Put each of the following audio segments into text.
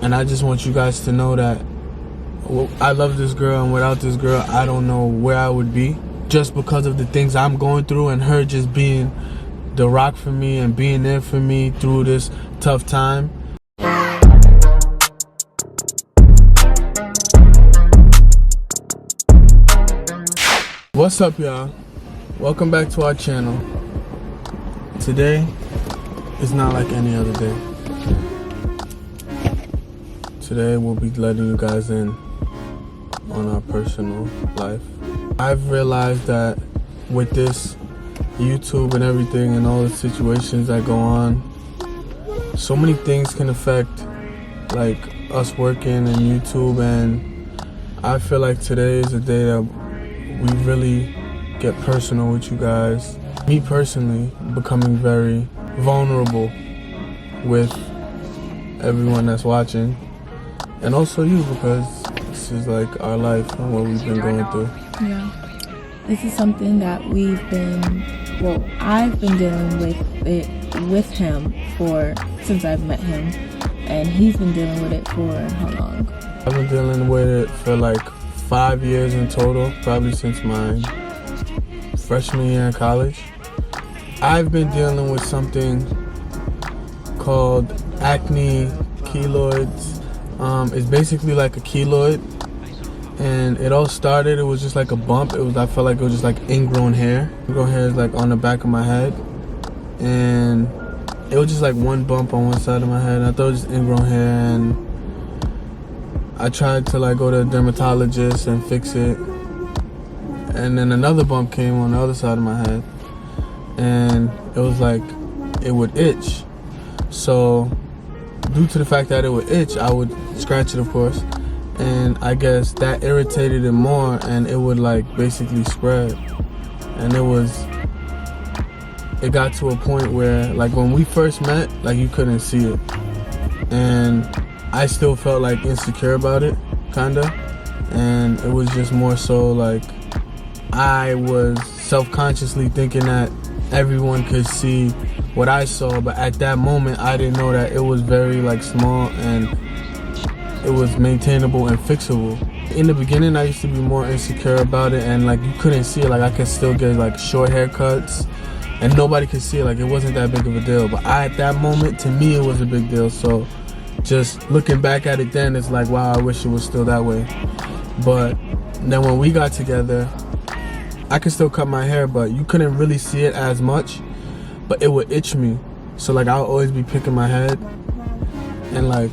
And I just want you guys to know that I love this girl, and without this girl, I don't know where I would be. Just because of the things I'm going through, and her just being the rock for me and being there for me through this tough time. What's up, y'all? Welcome back to our channel. Today is not like any other day. Today we'll be letting you guys in on our personal life. I've realized that with this YouTube and everything and all the situations that go on, so many things can affect like us working and YouTube, and I feel like today is a day that we really get personal with you guys. Me personally, becoming very vulnerable with everyone that's watching, and also you, because this is like our life and what we've been going through. Yeah, this is something that I've been dealing with it with him since I've met him, and he's been dealing with it for how long? I've been dealing with it for like 5 years in total, probably since my freshman year in college. I've been dealing with something called acne, keloids. It's basically like a keloid, and it all started, it was just like a bump. I felt like it was just like ingrown hair. Ingrown hair is like on the back of my head, and it was just like one bump on one side of my head. I thought it was just ingrown hair, and I tried to like go to a dermatologist and fix it, and then another bump came on the other side of my head, and it was like it would itch. So due to the fact that it would itch, I would scratch it, of course, and I guess that irritated it more, and it would like basically spread. And it got to a point where like when we first met, like you couldn't see it, and I still felt like insecure about it, kinda, and it was just more so like I was self-consciously thinking that everyone could see what I saw, but at that moment I didn't know that it was very like small and it was maintainable and fixable. In the beginning I used to be more insecure about it, and like you couldn't see it. Like I could still get like short haircuts and nobody could see it, like it wasn't that big of a deal, but at that moment, to me, it was a big deal. So just looking back at it then, it's like, wow, I wish it was still that way. But then when we got together, I could still cut my hair, but you couldn't really see it as much, but it would itch me. So like I'll always be picking my head, and like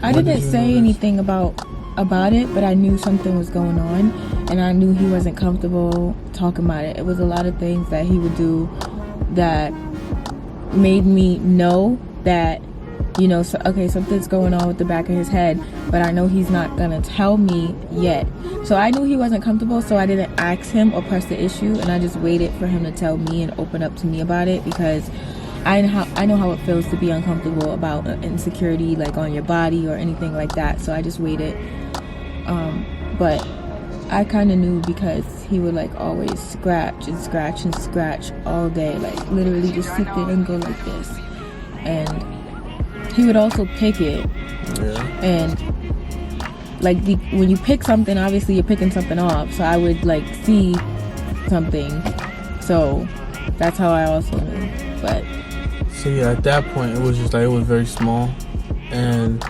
I didn't say anything about it, but I knew something was going on, and I knew he wasn't comfortable talking about it. It was a lot of things that he would do that made me know that, you know, so, okay, something's going on with the back of his head, but I know he's not gonna tell me yet. So I knew he wasn't comfortable, so I didn't ask him or press the issue, and I just waited for him to tell me and open up to me about it, because I know how it feels to be uncomfortable about insecurity, like on your body or anything like that. So I just waited, but I kind of knew, because he would like always scratch and scratch and scratch all day, like literally just sit there and go like this, and he would also pick it. Yeah. And like when you pick something, obviously you're picking something off, so I would like see something, so that's how I also knew. But so yeah, at that point it was just like, it was very small, and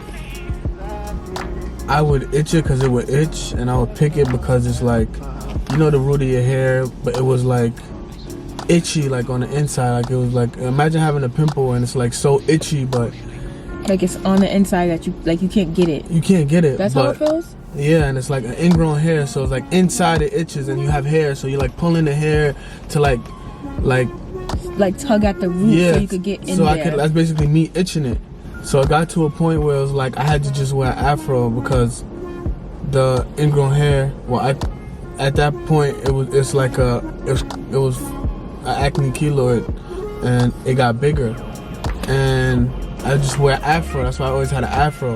I would itch it because it would itch, and I would pick it because it's like, you know, the root of your hair, but it was like itchy, like on the inside. Like it was like, imagine having a pimple and it's like so itchy, but like it's on the inside that you can't get it. You can't get it. That's how it feels? Yeah, and it's like an ingrown hair, so it's like inside it itches, and you have hair, so you're like pulling the hair to like tug at the root, yeah, so you could get in so there. That's basically me itching it. So it got to a point where it was like I had to just wear an afro because the ingrown hair, at that point it was an acne keloid, and it got bigger, and I just wear afro. That's why I always had an afro.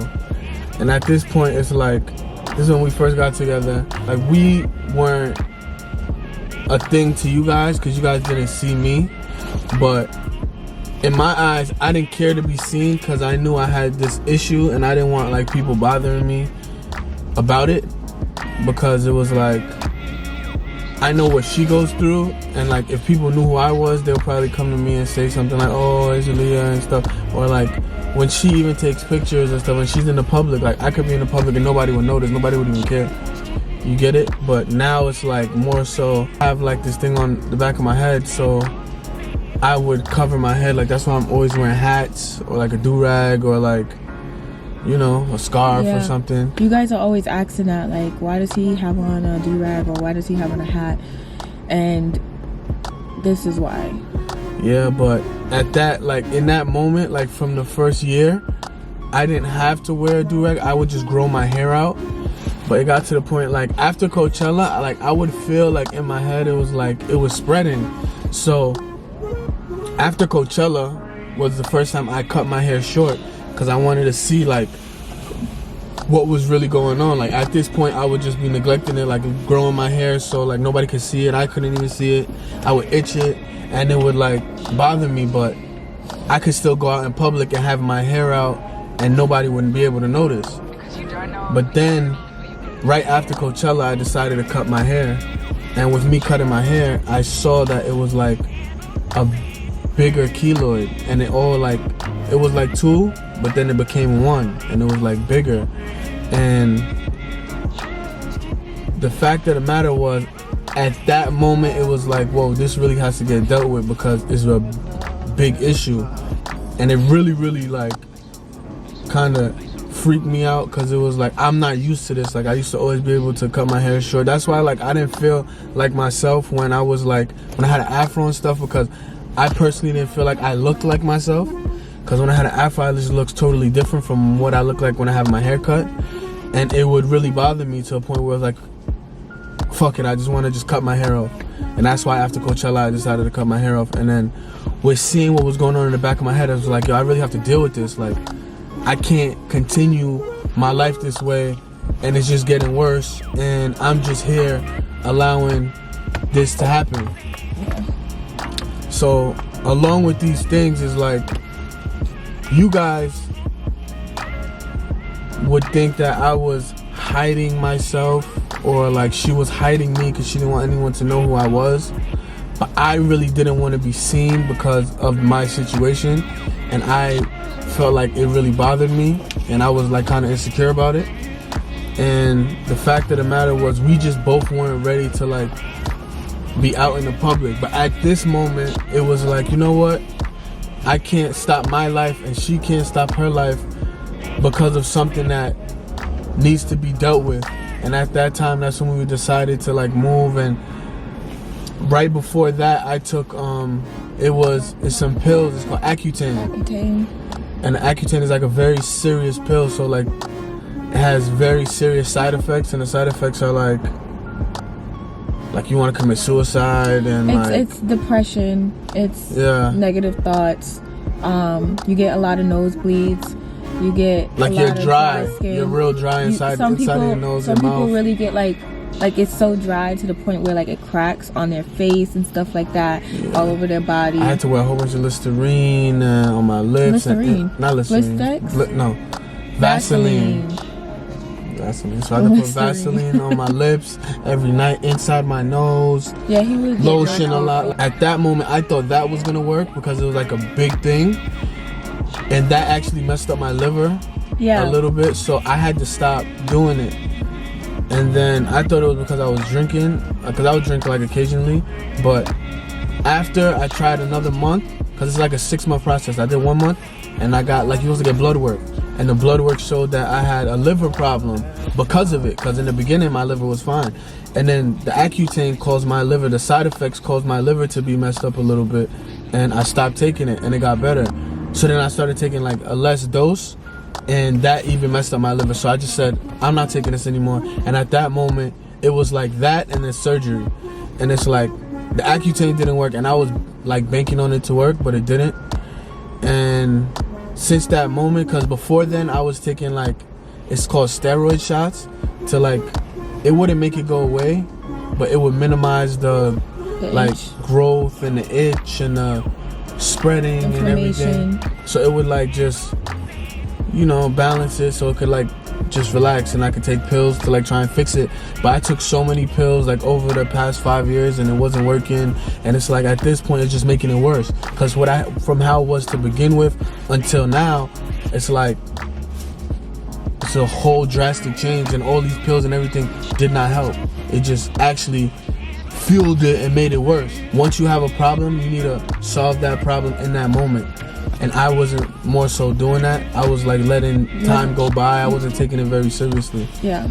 And at this point, it's like, this is when we first got together. Like we weren't a thing to you guys because you guys didn't see me, but in my eyes, I didn't care to be seen because I knew I had this issue and I didn't want like people bothering me about it, because it was like, I know what she goes through, and like if people knew who I was, they'll probably come to me and say something like, oh, it's Aaliyah and stuff. Or like when she even takes pictures and stuff, when she's in the public, like I could be in the public and nobody would notice, nobody would even care. You get it? But now it's like more so, I have like this thing on the back of my head, so I would cover my head. Like that's why I'm always wearing hats or like a do-rag or like, you know, a scarf or something. You guys are always asking that, like, why does he have on a do-rag or why does he have on a hat? And this is why. Yeah, but at that, like in that moment, like from the first year, I didn't have to wear a do-rag. I would just grow my hair out. But it got to the point, like after Coachella, I would feel like in my head, it was like, it was spreading. So after Coachella was the first time I cut my hair short, because I wanted to see like what was really going on. Like at this point I would just be neglecting it, like growing my hair so like nobody could see it. I couldn't even see it. I would itch it and it would like bother me, but I could still go out in public and have my hair out and nobody wouldn't be able to notice. But then right after Coachella I decided to cut my hair, and with me cutting my hair I saw that it was like a bigger keloid, and it all like, it was like two, but then it became one, and it was like bigger. And the fact of the matter was, at that moment it was like, whoa, this really has to get dealt with because it's a big issue. And it really like kind of freaked me out, because it was like, I'm not used to this. Like I used to always be able to cut my hair short. That's why like I didn't feel like myself when I was like, when I had an afro and stuff, because I personally didn't feel like I looked like myself. Because when I had an afro, it just looks totally different from what I look like when I have my hair cut. And it would really bother me to a point where I was like, fuck it, I just want to just cut my hair off. And that's why after Coachella I decided to cut my hair off. And then with seeing what was going on in the back of my head, I was like, yo, I really have to deal with this. Like I can't continue my life this way, and it's just getting worse, and I'm just here allowing this to happen. So along with these things is like, you guys would think that I was hiding myself, or like she was hiding me because she didn't want anyone to know who I was. But I really didn't want to be seen because of my situation, and I felt like it really bothered me, and I was like kind of insecure about it. And the fact of the matter was, we just both weren't ready to like be out in the public. But at this moment it was like, you know what, I can't stop my life and she can't stop her life because of something that needs to be dealt with. And at that time, that's when we decided to like move. And right before that I took it's some pills. It's called Accutane. And Accutane is like a very serious pill, so like it has very serious side effects, and the side effects are like you want to commit suicide, and it's depression, it's negative thoughts, you get a lot of nosebleeds, you get like you're dry skin. You're real dry inside of your nose and mouth. Some people really get like it's so dry to the point where like it cracks on their face and stuff like that, all over their body. I had to wear a whole bunch of Listerine on my lips. Listerine? Not Listerine. Blistex? No. Vaseline. So I had to put Vaseline on my lips every night, inside my nose. Yeah, he was lotion a lot. At that moment, I thought that was gonna work because it was like a big thing, and that actually messed up my liver a little bit. So I had to stop doing it. And then I thought it was because I was drinking, because I would drink like occasionally. But after I tried another month, because it's like a 6-month process. I did 1 month, and I got like, you supposed to get blood work. And the blood work showed that I had a liver problem because of it. Because in the beginning, my liver was fine. And then the Accutane caused my liver, the side effects caused my liver to be messed up a little bit. And I stopped taking it, and it got better. So then I started taking like a less dose, and that even messed up my liver. So I just said, I'm not taking this anymore. And at that moment, it was like that and then surgery. And it's like, the Accutane didn't work, and I was like banking on it to work, but it didn't. And since that moment, because before then I was taking like, it's called steroid shots, to like, it wouldn't make it go away, but it would minimize the like growth and the itch and the spreading and everything. So it would like just, you know, balance it so it could like just relax, and I could take pills to like try and fix it. But I took so many pills like over the past 5 years and it wasn't working, and it's like at this point it's just making it worse, because from how it was to begin with until now, it's like it's a whole drastic change, and all these pills and everything did not help. It just actually fueled it and made it worse. Once you have a problem, you need to solve that problem in that moment. And I wasn't more so doing that. I was like letting time go by. I wasn't taking it very seriously. Yeah.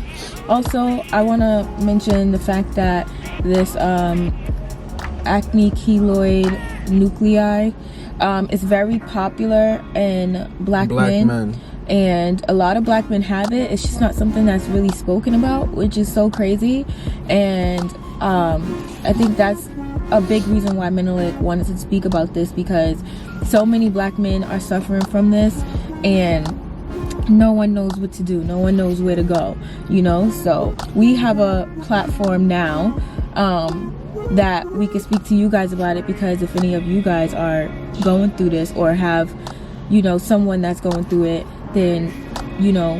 Also, I want to mention the fact that this acne keloid nuclei is very popular in black men. And a lot of black men have it. It's just not something that's really spoken about, which is so crazy. And I think that's a big reason why Menelik wanted to speak about this, because so many black men are suffering from this and no one knows what to do. No one knows where to go, you know? So we have a platform now that we can speak to you guys about it, because if any of you guys are going through this or have, you know, someone that's going through it, then, you know,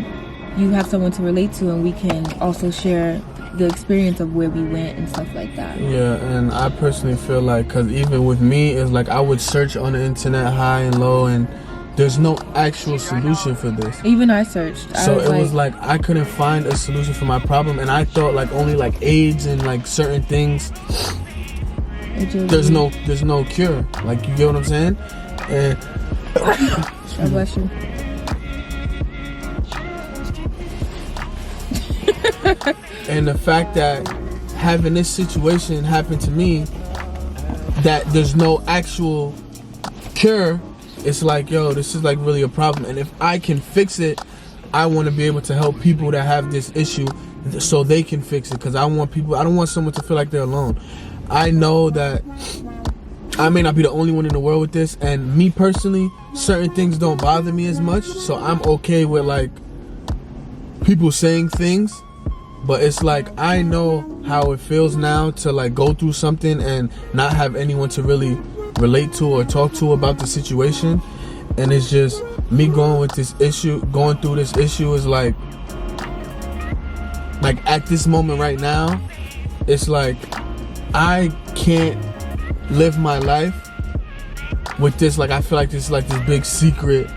you have someone to relate to, and we can also share the experience of where we went and stuff like that. Yeah, and I personally feel like, because even with me, it's like I would search on the internet high and low, and there's no actual solution for this. Even I searched. So it was like I couldn't find a solution for my problem, and I thought like only like AIDS and like certain things, there's no cure. Like, you get what I'm saying? And God bless you. And the fact that having this situation happen to me, that there's no actual cure, it's like, yo, this is like really a problem. And if I can fix it, I want to be able to help people that have this issue so they can fix it. Because I don't want someone to feel like they're alone. I know that I may not be the only one in the world with this, and me personally, certain things don't bother me as much, so I'm okay with like people saying things. But it's like, I know how it feels now to like go through something and not have anyone to really relate to or talk to about the situation. And it's just me going through this issue is like at this moment right now, it's like I can't live my life with this. Like, I feel like this is like this big secret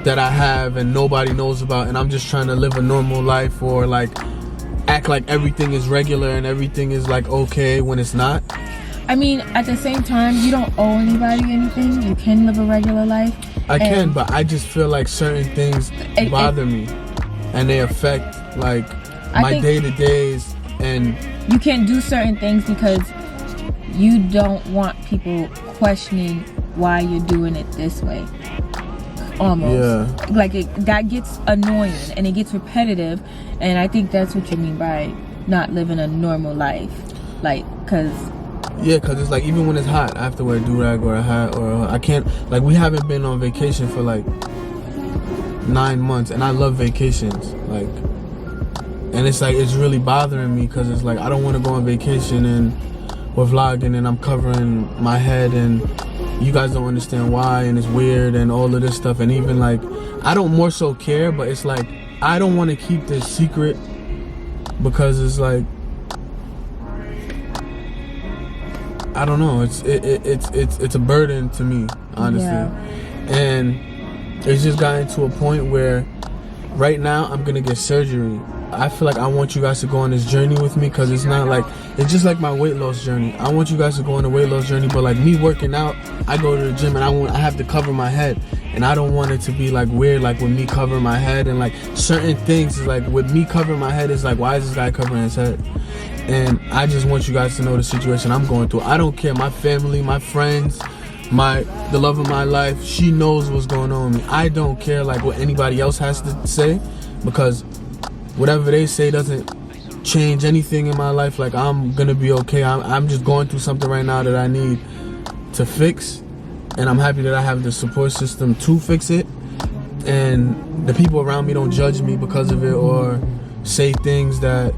that I have and nobody knows about, and I'm just trying to live a normal life, or like act like everything is regular and everything is like okay when it's not. I mean, at the same time, you don't owe anybody anything. You can live a regular life. I can, but I just feel like certain things bother me, and they affect like my day-to-days. And you can't do certain things because you don't want people questioning why you're doing it this way. Almost. Yeah. Like that gets annoying and it gets repetitive, and I think that's what you mean by not living a normal life. Like, cause it's like, even when it's hot, I have to wear a do-rag or a hat, or I can't, like, we haven't been on vacation for like 9 months, and I love vacations, like, and it's like, it's really bothering me, because it's like I don't want to go on vacation and we're vlogging and I'm covering my head and you guys don't understand why, and it's weird and all of this stuff. And even like, I don't more so care, but it's like I don't want to keep this secret, because it's like, I don't know, it's a burden to me, honestly. Yeah. And it's just gotten to a point where right now I'm gonna get surgery. I feel like I want you guys to go on this journey with me, because it's not like, it's just like my weight loss journey. I want you guys to go on a weight loss journey, but like me working out, I go to the gym and I have to cover my head, and I don't want it to be like weird, like with me covering my head, and like certain things is like, with me covering my head, it's like, why is this guy covering his head? And I just want you guys to know the situation I'm going through. I don't care. My family, my friends, the love of my life, she knows what's going on with me. I don't care like what anybody else has to say, because whatever they say doesn't change anything in my life. Like, I'm gonna be okay. I'm just going through something right now that I need to fix, and I'm happy that I have the support system to fix it, and the people around me don't judge me because of it or say things that,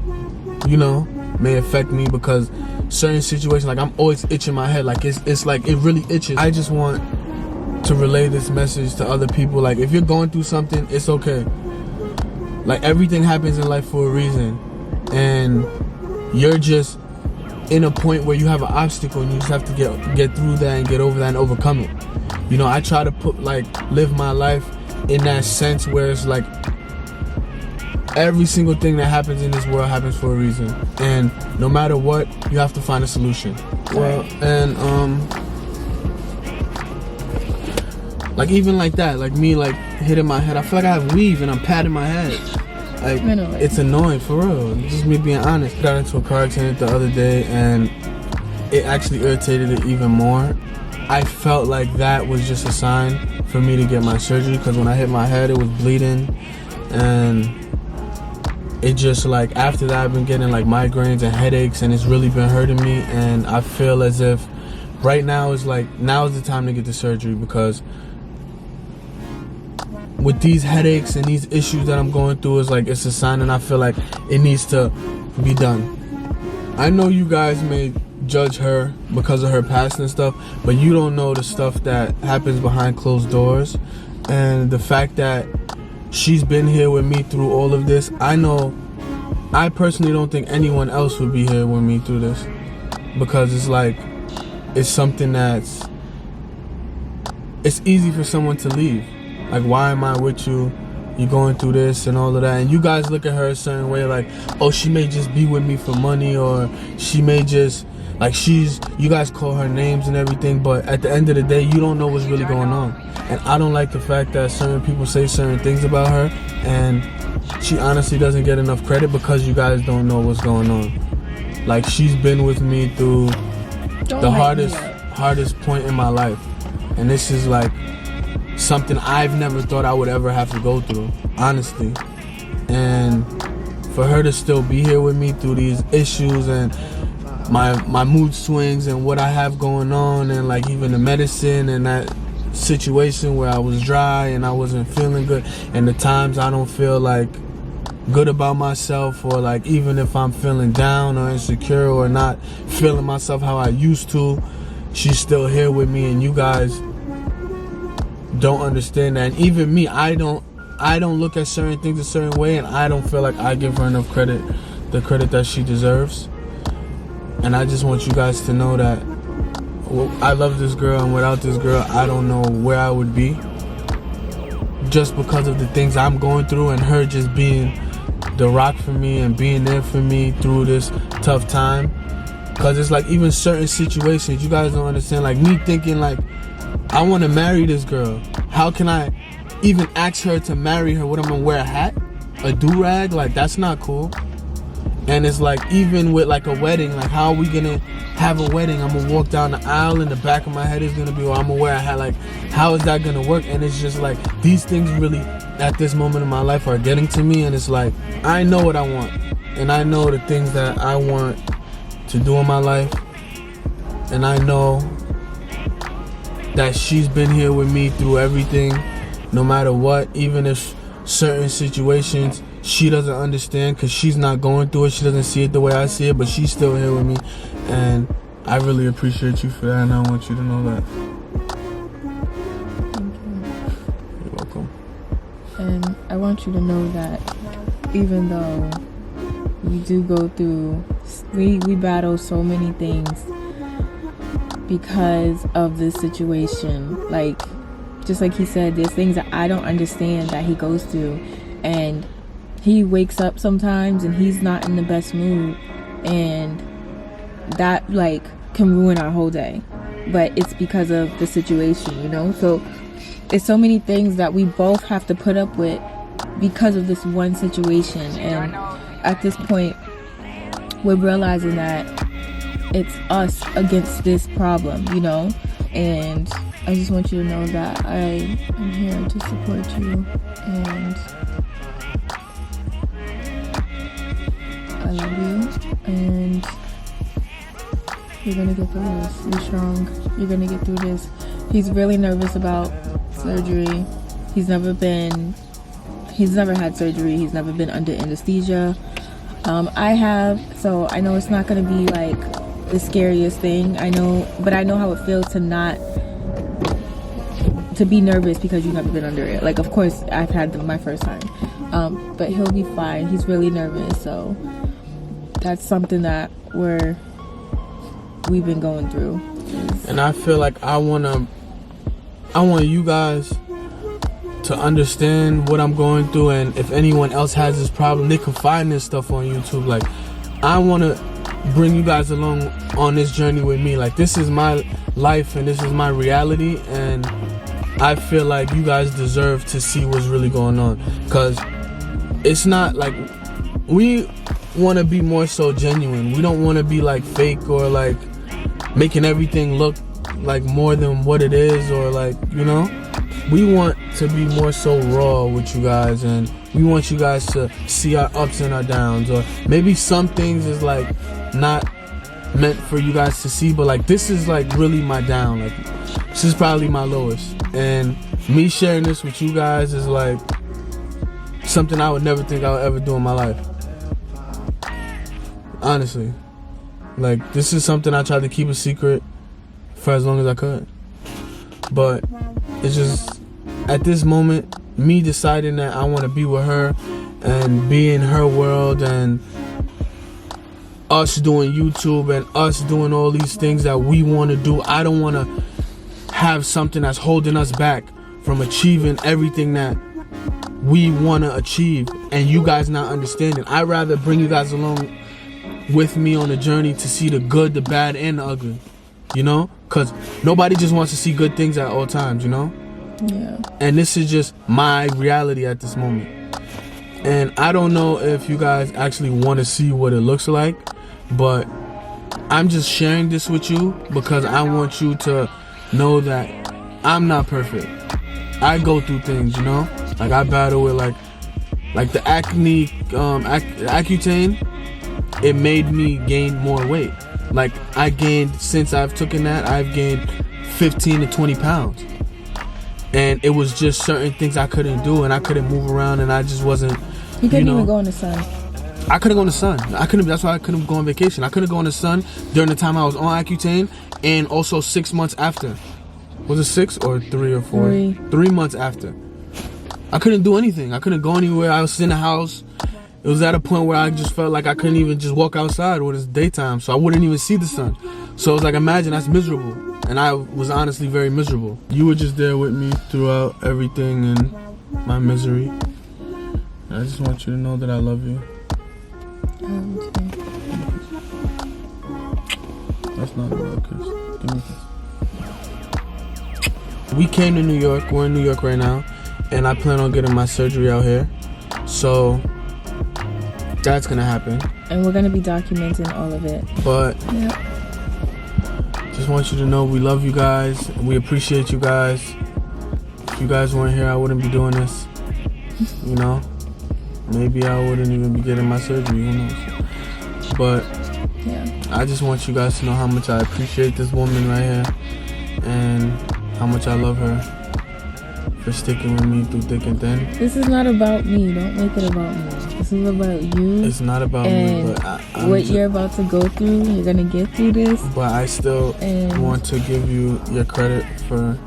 you know, may affect me, because certain situations, like, I'm always itching my head, like it's like it really itches. I just want to relay this message to other people. Like, if you're going through something, it's okay. Like, everything happens in life for a reason, and you're just in a point where you have an obstacle and you just have to get through that and get over that and overcome it. You know, I try to live my life in that sense where it's like every single thing that happens in this world happens for a reason, and no matter what, you have to find a solution. Well, and like, even like that, like me, like hitting my head, I feel like I have weave and I'm patting my head. Like, it's annoying, for real. Just me being honest. Got into a car accident the other day, and it actually irritated it even more. I felt like that was just a sign for me to get my surgery, because when I hit my head, it was bleeding, and it just, like, after that, I've been getting like migraines and headaches, and it's really been hurting me. And I feel as if right now is the time to get the surgery, because with these headaches and these issues that I'm going through, is like, it's a sign, and I feel like it needs to be done. I know you guys may judge her because of her past and stuff, but you don't know the stuff that happens behind closed doors. And the fact that she's been here with me through all of this, I personally don't think anyone else would be here with me through this, because it's like, it's something it's easy for someone to leave. Like, why am I with you? You're going through this and all of that. And you guys look at her a certain way, like, oh, she may just be with me for money, or she may just, like, you guys call her names and everything, but at the end of the day, you don't know what's really going on. And I don't like the fact that certain people say certain things about her, and she honestly doesn't get enough credit because you guys don't know what's going on. Like, she's been with me through the hardest point in my life. And this is like something I've never thought I would ever have to go through, honestly. And for her to still be here with me through these issues and my mood swings and what I have going on, and like even the medicine and that situation where I was dry and I wasn't feeling good, and the times I don't feel like good about myself, or like even if I'm feeling down or insecure or not feeling myself how I used to, she's still here with me. And you guys don't understand that. And even me, I don't look at certain things a certain way, and I don't feel like I give her enough credit, the credit that she deserves. And I just want you guys to know that I love this girl, and without this girl, I don't know where I would be, just because of the things I'm going through, and her just being the rock for me and being there for me through this tough time. Because it's like, even certain situations, you guys don't understand, like me thinking like, I want to marry this girl. How can I even ask her to marry her? What, I'm gonna wear a hat? A do-rag? Like, that's not cool. And it's like, even with like a wedding, like, how are we gonna have a wedding? I'm gonna walk down the aisle and the back of my head is gonna be, well, I'm gonna wear a hat. Like, how is that gonna work? And it's just like, these things really, at this moment in my life, are getting to me. And it's like, I know what I want, and I know the things that I want to do in my life, and I know that she's been here with me through everything, no matter what. Even if certain situations she doesn't understand because she's not going through it, she doesn't see it the way I see it, but she's still here with me. And I really appreciate you for that, and I want you to know that. Thank you. You're welcome. And I want you to know that even though we do go through, we battle so many things because of this situation. Like, just like he said, there's things that I don't understand that he goes through, and he wakes up sometimes and he's not in the best mood, and that like can ruin our whole day, but it's because of the situation, you know. So it's so many things that we both have to put up with because of this one situation. And at this point, we're realizing that it's us against this problem, you know. And I just want you to know that I am here to support you, and I love you, and you're gonna get through this. You're strong. You're gonna get through this. He's really nervous about surgery. He's never had surgery. He's never been under anesthesia. I have, so I know it's not gonna be like the scariest thing. I know how it feels to to be nervous because you've never been under it. Like, of course, I've had my first time, but he'll be fine. He's really nervous, so that's something that we've been going through. And I feel like I want you guys to understand what I'm going through, and if anyone else has this problem, they can find this stuff on YouTube. Like, I want to bring you guys along on this journey with me. Like, this is my life and this is my reality, and I feel like you guys deserve to see what's really going on, because it's not like, we want to be more so genuine. We don't want to be like fake or like making everything look like more than what it is, or like, you know, we want to be more so raw with you guys, and we want you guys to see our ups and our downs, or maybe some things is like not meant for you guys to see, but like, this is like really my down. Like, this is probably my lowest, and me sharing this with you guys is like something I would never think I would ever do in my life, honestly. Like, this is something I tried to keep a secret for as long as I could, but it's just at this moment, me deciding that I want to be with her and be in her world, and us doing YouTube and us doing all these things that we want to do. I don't want to have something that's holding us back from achieving everything that we want to achieve, and you guys not understanding. I'd rather bring you guys along with me on a journey to see the good, the bad, and the ugly, you know, because nobody just wants to see good things at all times, you know. Yeah. And this is just my reality at this moment, and I don't know if you guys actually want to see what it looks like, but I'm just sharing this with you because I want you to know that I'm not perfect. I go through things, you know, like I battle with like the acne, Accutane. It made me gain more weight. Like, I gained, since I've taken that, I've gained 15 to 20 pounds. And it was just certain things I couldn't do, and I couldn't move around, and I just wasn't, you couldn't even go in the sun. I couldn't go in the sun. That's why I couldn't go on vacation. I couldn't go in the sun during the time I was on Accutane, and also 6 months after. Was it 6 or 3 or 4? 3 months after. I couldn't do anything. I couldn't go anywhere. I was in the house. It was at a point where I just felt like I couldn't even just walk outside when it's daytime, so I wouldn't even see the sun. So it was like, imagine, that's miserable. And I was honestly very miserable. You were just there with me throughout everything and my misery. And I just want you to know that I love you. That's not a real kiss. Give me a kiss. We came to New York. We're in New York right now, and I plan on getting my surgery out here. So that's gonna happen, and we're gonna be documenting all of it. But just want you to know we love you guys. We appreciate you guys. If you guys weren't here, I wouldn't be doing this. You know, maybe I wouldn't even be getting my surgery. Who knows? But yeah, I just want you guys to know how much I appreciate this woman right here, and how much I love her for sticking with me through thick and thin. This is not about me. Don't make it about me. This is about you. It's not about me, but what you're about to go through. You're gonna get through this. But I still want to give you your credit for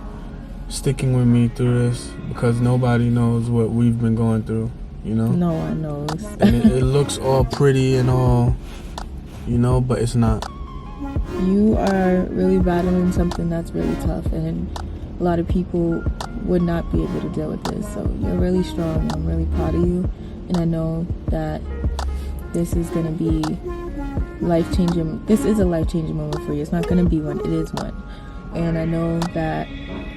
sticking with me through this, because nobody knows what we've been going through, you know? No one knows. And it looks all pretty and all, you know, but it's not. You are really battling something that's really tough, and a lot of people would not be able to deal with this. So you're really strong. I'm really proud of you, and I know that this is going to be life-changing. This is a life-changing moment for you. It's not going to be one. It is one. And I know that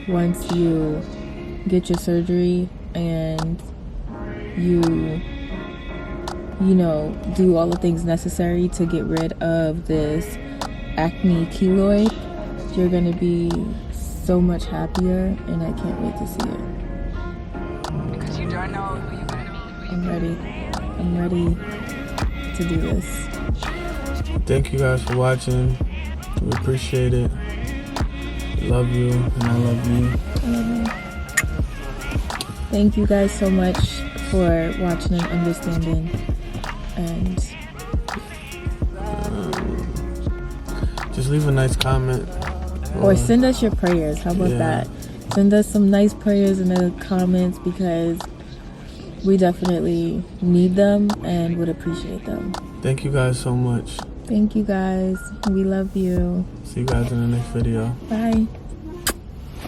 once you get your surgery and you know, do all the things necessary to get rid of this acne keloid, you're going to be so much happier, and I can't wait to see it. Because you don't know who you're going to be. I'm ready to do this. Thank you guys for watching. We appreciate it. Love you, and I love you. I love you. Thank you guys so much for watching and understanding. And just leave a nice comment. or send us your prayers. How about that? Send us some nice prayers in the comments because we definitely need them and would appreciate them. Thank you guys so much. Thank you guys. We love you. See you guys in the next video. Bye.